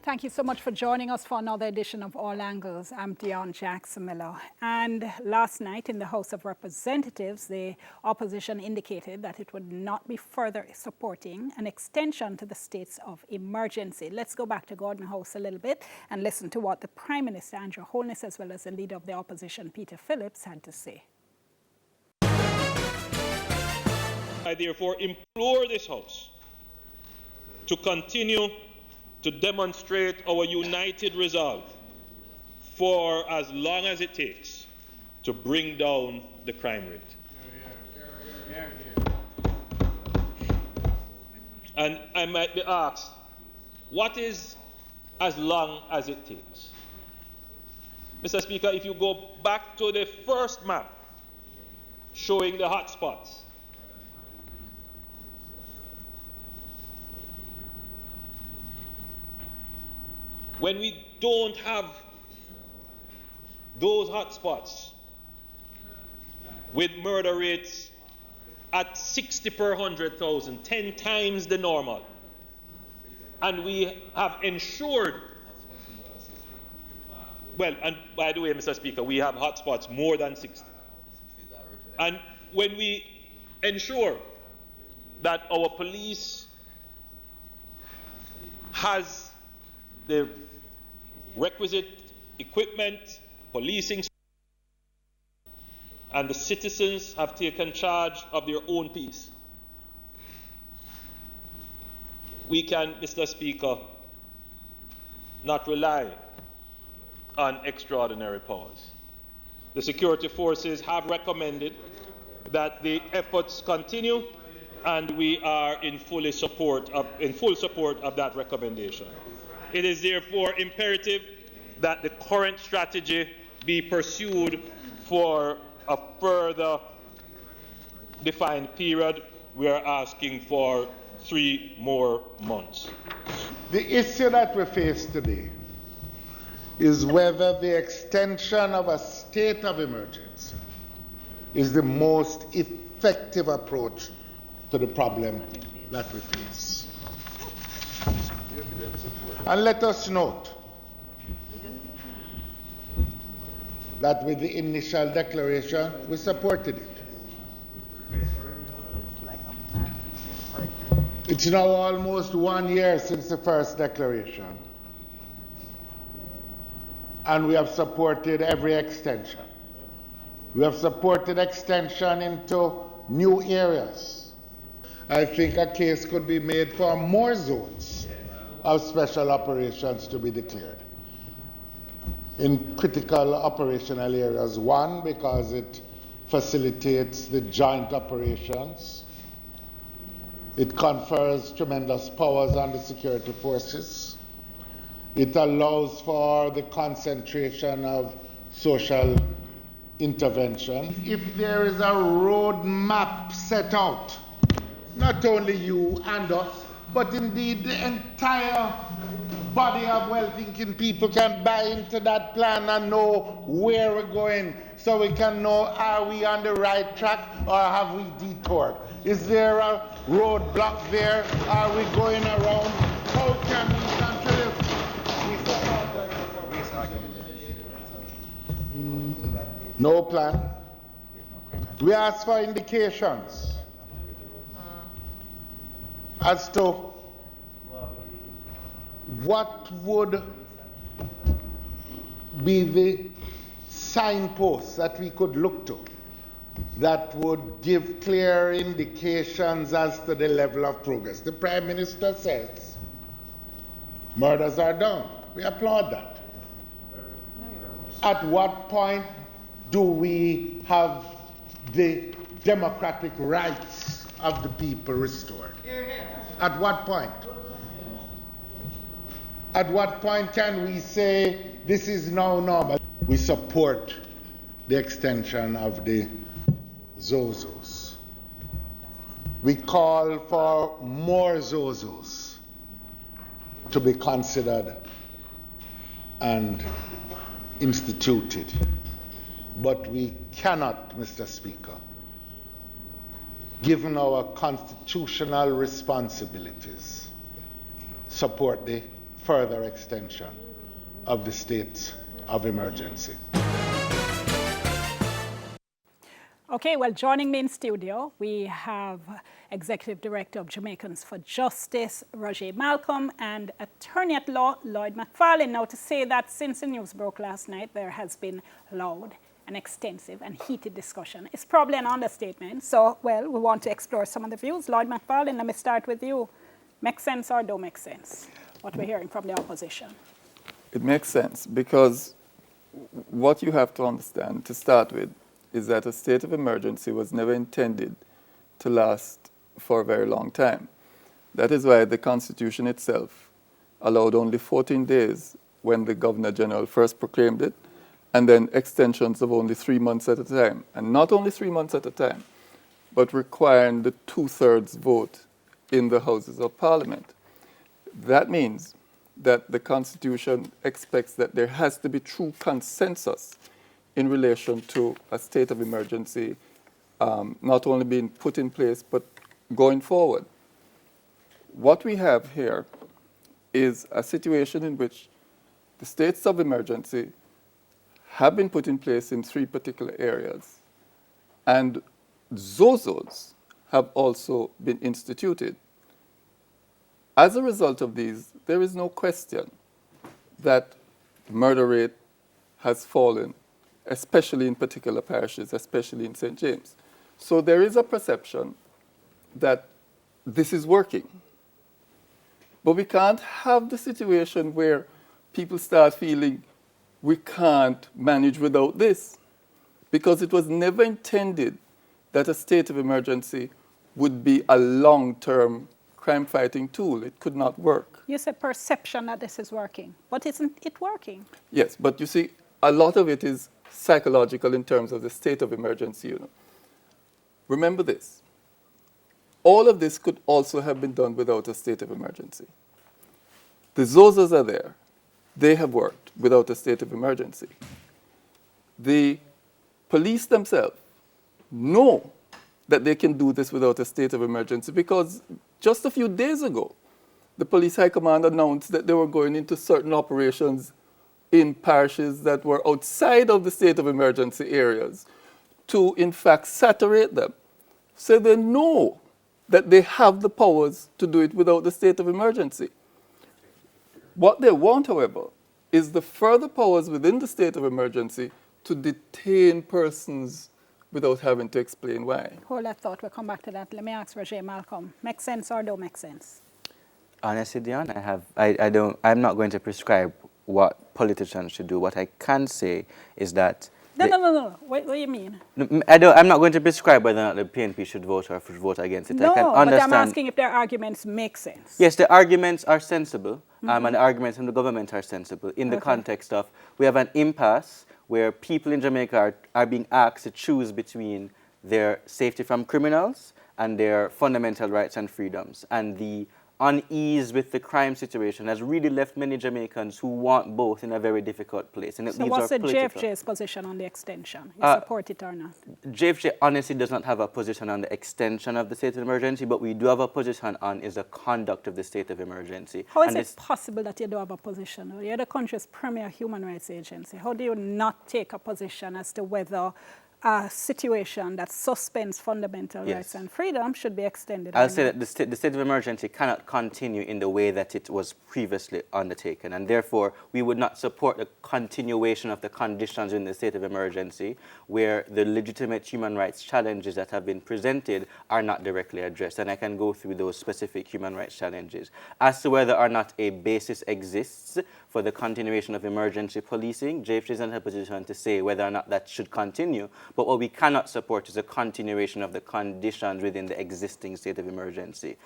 Thank you so much for joining us for another edition of All Angles. I'm Dion Jackson Miller. And last night in the House of Representatives, the opposition indicated that it would not be further supporting an extension to the states of emergency. Let's go back to Gordon House a little bit and listen to what the Prime Minister, Andrew Holness, as well as the Leader of the Opposition, Peter Phillips, had to say. I therefore implore this House to continue to demonstrate our united resolve for as long as it takes to bring down the crime rate. And I might be asked, what is as long as it takes? Mr. Speaker, if you go back to the first map showing the hotspots, when we don't have those hotspots with murder rates at 60 per 100,000, 10 times the normal, and we have ensured, well, and by the way, Mr. Speaker, we have hotspots more than 60. And when we ensure that our police has the requisite equipment, policing, and the citizens have taken charge of their own peace, we can, Mr. Speaker, not rely on extraordinary powers. The security forces have recommended that the efforts continue, and we are in full support of that recommendation. It is therefore imperative that the current strategy be pursued for a further defined period. We are asking for 3 more months. The issue that we face today is whether the extension of a state of emergency is the most effective approach to the problem that we face. And let us note that with the initial declaration, we supported it. It's now almost 1 year since the first declaration, and we have supported every extension. We have supported extension into new areas. I think a case could be made for more zones of special operations to be declared in critical operational areas. One, because it facilitates the joint operations. It confers tremendous powers on the security forces. It allows for the concentration of social intervention. If there is a roadmap set out, not only you and us, but indeed the entire body of well-thinking people can buy into that plan and know where we're going, so we can know, are we on the right track or have we detoured? Is there a roadblock there? Are we going around? How can we contribute? No plan. We ask for indications as to what would be the signposts that we could look to that would give clear indications as to the level of progress. The Prime Minister says murders are down. We applaud that. At what point do we have the democratic rights of the people restored? At what point? At what point can we say this is now normal? We support the extension of the ZOZOs. We call for more ZOZOs to be considered and instituted. But we cannot, Mr. Speaker, given our constitutional responsibilities, support the further extension of the state of emergency. Okay, well, joining me in studio, we have Executive Director of Jamaicans for Justice, Roger Malcolm, and Attorney at Law, Lloyd McFarlane. Now, to say that since the news broke last night, there has been loud and extensive and heated discussion. It's probably an understatement. So, well, we want to explore some of the views. Lloyd McFarlane, let me start with you. Make sense or don't make sense, what we're hearing from the opposition? It makes sense because what you have to understand to start with is that a state of emergency was never intended to last for a very long time. That is why the Constitution itself allowed only 14 days when the Governor General first proclaimed it, and then extensions of only 3 months at a time. And not only 3 months at a time, but requiring the 2/3 vote in the Houses of Parliament. That means that the Constitution expects that there has to be true consensus in relation to a state of emergency, not only being put in place, but going forward. What we have here is a situation in which the states of emergency have been put in place in 3 particular areas, and ZOZOs have also been instituted. As a result of these, there is no question that murder rate has fallen, especially in particular parishes, especially in St. James. So there is a perception that this is working. But we can't have the situation where people start feeling we can't manage without this, because it was never intended that a state of emergency would be a long-term crime-fighting tool. It could not work. You say perception that this is working, but isn't it working? Yes, but you see, a lot of it is psychological in terms of the state of emergency. Remember this. All of this could also have been done without a state of emergency. The ZOZOs are there. They have worked without a state of emergency. The police themselves know that they can do this without a state of emergency because just a few days ago, the police high command announced that they were going into certain operations in parishes that were outside of the state of emergency areas to, in fact, saturate them. So they know that they have the powers to do it without the state of emergency. What they want, however, is the further powers within the state of emergency to detain persons without having to explain why. Hold that thought, we'll come back to that. Let me ask Roger Malcolm, make sense or don't make sense? Honestly, Dion, I'm not going to prescribe what politicians should do. What I can say is that... No. What do you mean? I'm not going to prescribe whether or not the PNP should vote or should vote against it. No, I can understand. but I'm asking if their arguments make sense. Yes, the arguments are sensible, and the arguments from the government are sensible in the context of we have an impasse where people in Jamaica are being asked to choose between their safety from criminals and their fundamental rights and freedoms. And the unease with the crime situation has really left many Jamaicans who want both in a very difficult place. And it So leaves what's the political. JFJ's position on the extension? You support it or not? JFJ honestly does not have a position on the extension of the state of emergency, but we do have a position on is the conduct of the state of emergency. How is it possible that you don't have a position? You're the country's premier human rights agency. How do you not take a position as to whether a situation that suspends fundamental rights and freedom should be extended? I'll say that the state of emergency cannot continue in the way that it was previously undertaken, and therefore we would not support the continuation of the conditions in the state of emergency where the legitimate human rights challenges that have been presented are not directly addressed. And I can go through those specific human rights challenges. As to whether or not a basis exists for the continuation of emergency policing, JFJ is in a position to say whether or not that should continue. But what we cannot support is a continuation of the conditions within the existing state of emergency.